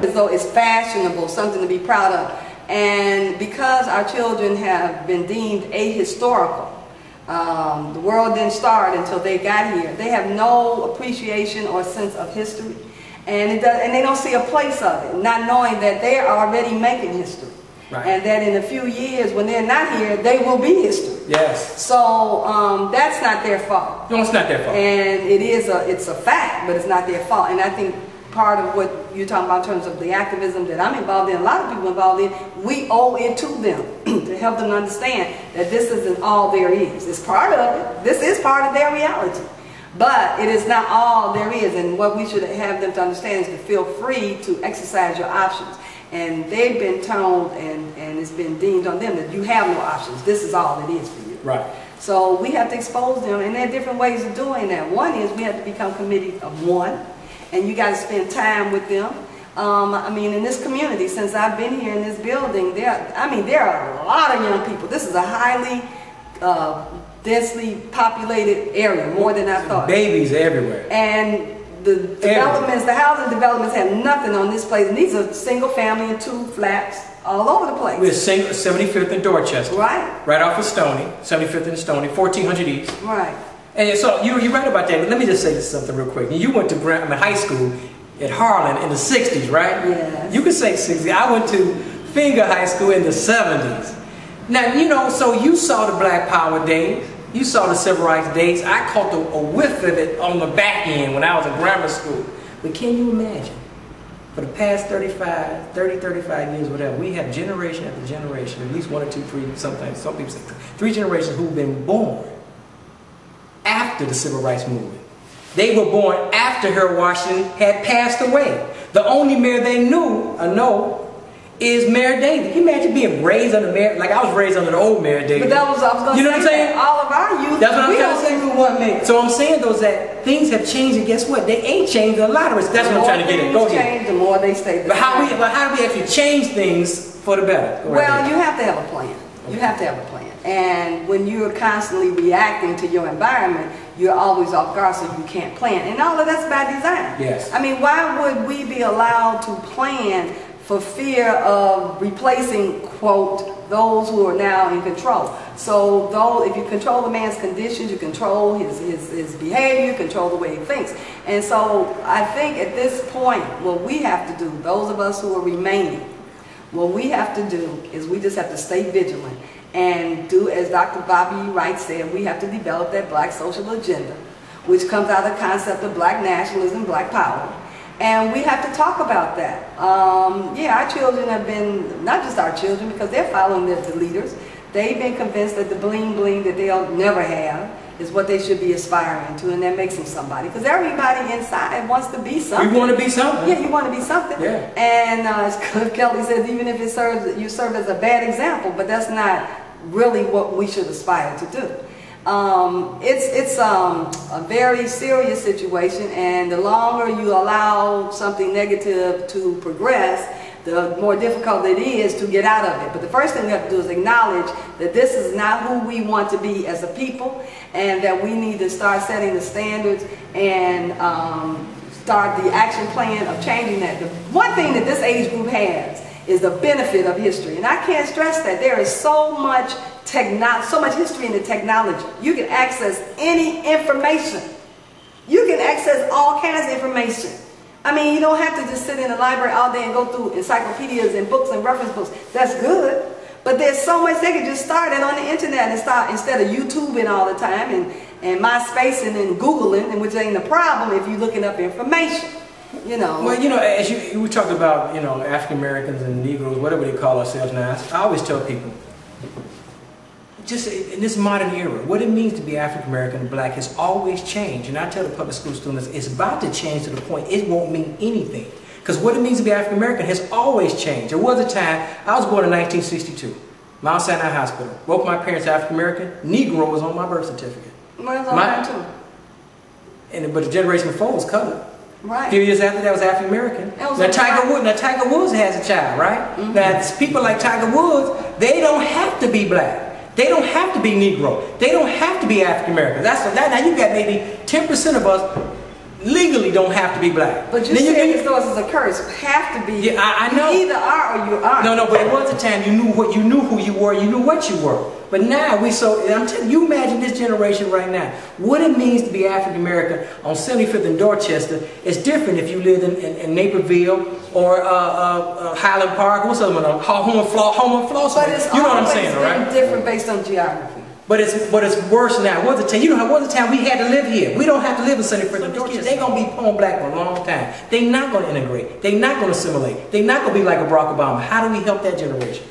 As though it's fashionable, something to be proud of. And because our children have been deemed ahistorical, the world didn't start until they got here. They have no appreciation or sense of history. And they don't see a place of it, not knowing that they are already making history. Right. And that in a few years, when they're not here, they will be history. Yes. So that's not their fault. No, it's not their fault. And it's a fact, but it's not their fault. And I think part of what you're talking about in terms of the activism that I'm involved in, a lot of people involved in, we owe it to them to help them understand that this isn't all there is. It's part of it. This is part of their reality. But it is not all there is. And what we should have them to understand is to feel free to exercise your options. And they've been told, and it's been deemed on them, that you have no options. This is all it is for you. Right. So we have to expose them, and there are different ways of doing that. One is we have to become committees of one, and you got to spend time with them. I mean, in this community, since I've been here in this building, there are a lot of young people. This is a highly densely populated area, more than I thought. Babies everywhere. And the developments, the housing developments have nothing on this place. And these are single family and 2 flats all over the place. We're 75th and Dorchester. Right. Right off of Stony, 75th and Stony, 1400 East. Right. And so you're right about that. But let me just say something real quick. You went to high school at Harlan in the 60s, right? Yes. You could say 60s. I went to Finger High School in the 70s. Now, you know, so you saw the Black Power days. You saw the Civil Rights days. I caught a whiff of it on the back end when I was in grammar school. But can you imagine? For the past 30, 35 years, whatever, we have generation after generation, at least 1 or 2, 3, sometimes some people say 3 generations who've been born after the Civil Rights Movement. They were born after Harold Washington had passed away. The only mayor they knew, is Mayor Davis. Can you imagine being raised under Mayor, like I was raised under the old Mayor Davis. But that was, I was going to say, you know what I'm saying? All of our youth, that's what I'm trying to say. One mayor. So I'm saying though that things have changed, and guess what? They ain't changed a lot of it. That's what I'm trying to get at. Go ahead. The more they stay. But how do we actually change things for the better? Well, you have to have a plan. You have to have a plan. And when you're constantly reacting to your environment, you're always off guard, so you can't plan. And all of that's by design. Yes. I mean, why would we be allowed to plan for fear of replacing, quote, those who are now in control? So if you control a man's conditions, you control his behavior, control the way he thinks. And so I think at this point, what we have to do, those of us who are remaining, what we have to do is we just have to stay vigilant and do, as Dr. Bobby Wright said, we have to develop that black social agenda, which comes out of the concept of black nationalism, black power. And we have to talk about that. Yeah, our children have been, not just our children, because they're following the leaders, they've been convinced that the bling bling that they'll never have is what they should be aspiring to, and that makes them somebody. Because everybody inside wants to be something. You want to be something. Yeah, you want to be something. Yeah. And as Cliff Kelly says, even if you serve as a bad example, but that's not really what we should aspire to do. It's a very serious situation, and the longer you allow something negative to progress, the more difficult it is to get out of it. But the first thing we have to do is acknowledge that this is not who we want to be as a people, and that we need to start setting the standards and start the action plan of changing that. The one thing that this age group has is the benefit of history, and I can't stress that. There is so much history in the technology. You can access any information. You can access all kinds of information. I mean, you don't have to just sit in the library all day and go through encyclopedias and books and reference books. That's good. But there's so much they can just start it on the internet and start, instead of YouTubing all the time and MySpacing and Googling, and which ain't a problem if you're looking up information. You know. Well, you know, as we talked about, you know, African Americans and Negroes, whatever they call ourselves now, I always tell people, just in this modern era, what it means to be African American and black has always changed. And I tell the public school students, it's about to change to the point it won't mean anything. Because what it means to be African American has always changed. There was a time, I was born in 1962, Mount Sinai Hospital. Both my parents African American, Negro was on my birth certificate. Mine's on mine too. But the generation before was colored. Right. A few years after that was African American. Now Tiger Woods has a child, right? Mm-hmm. Now people like Tiger Woods, they don't have to be black. They don't have to be Negro. They don't have to be African American. Now you got maybe 10% of us legally don't have to be black. But you said these doors is a curse. Have to be. Yeah, I know. You either are or you aren't. No, but it was a time you knew who you were, you knew what you were. But now I'm telling you, imagine this generation right now. What it means to be African American on 75th and Dorchester is different if you live in Naperville or Highland Park. What's the other one? Home and Floss. But it's you know what I'm saying, right? Different based on geography. But it's worse now. What's the time? You know how was the time we had to live here? We don't have to live in 75th and Dorchester. They're gonna be poor black for a long time. They're not gonna integrate. They're not gonna assimilate. They're not gonna be like a Barack Obama. How do we help that generation?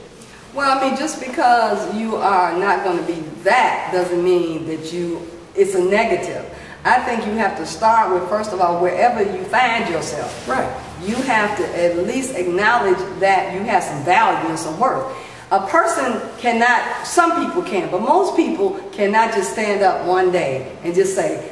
Well, I mean, just because you are not going to be that doesn't mean that it's a negative. I think you have to start with, first of all, wherever you find yourself. Right. You have to at least acknowledge that you have some value and some worth. A person cannot, some people can, but most people cannot just stand up one day and just say,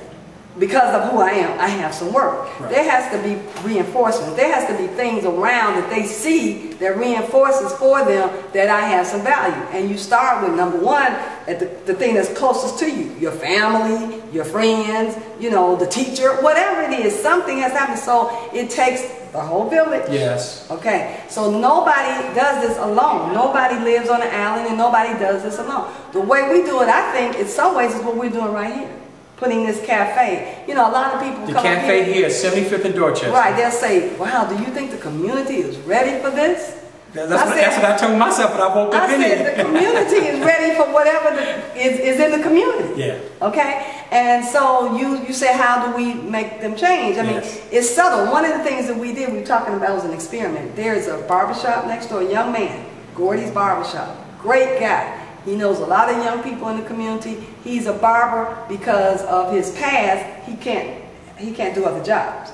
because of who I am, I have some work. Right. There has to be reinforcement. There has to be things around that they see that reinforces for them that I have some value. And you start with number one, at the thing that's closest to you. Your family, your friends, you know, the teacher, whatever it is, something has happened. So it takes the whole village. Yes. Okay. So nobody does this alone. Nobody lives on an island and nobody does this alone. The way we do it, I think, in some ways, is what we're doing right here. Putting this cafe. You know, a lot of people the come cafe here is 75th and Dorchester. Right, they'll say, wow, do you think the community is ready for this? That's what I told myself when I woke up in here. I said the community is ready for whatever is in the community. Yeah. Okay? And so you say, how do we make them change? I mean, it's subtle. One of the things that we did, we were talking about, was an experiment. There's a barbershop next door, a young man, Gordy's Barbershop. Great guy. He knows a lot of young people in the community. He's a barber because of his past. He can't do other jobs.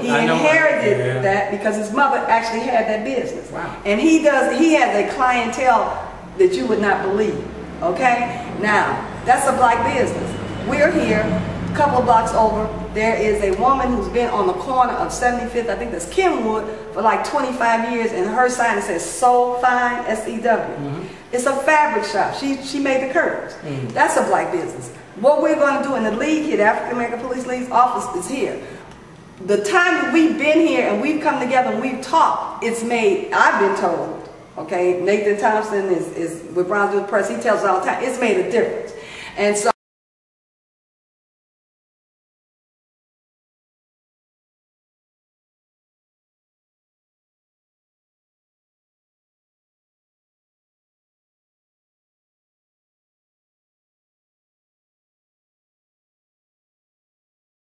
He inherited that because his mother actually had that business. Wow. And he has a clientele that you would not believe. Okay? Now, that's a black business. We're here, a couple of blocks over. There is a woman who's been on the corner of 75th, I think that's Kenwood, for like 25 years, and her sign says So Fine, S-E-W. Mm-hmm. It's a fabric shop. She made the curtains. Mm-hmm. That's a black business. What we're going to do in the league here, the African American Police League's office is here. The time that we've been here and we've come together and we've talked, it's made, I've been told, okay, Nathan Thompson is with Brownsville Press, he tells us all the time, it's made a difference. And so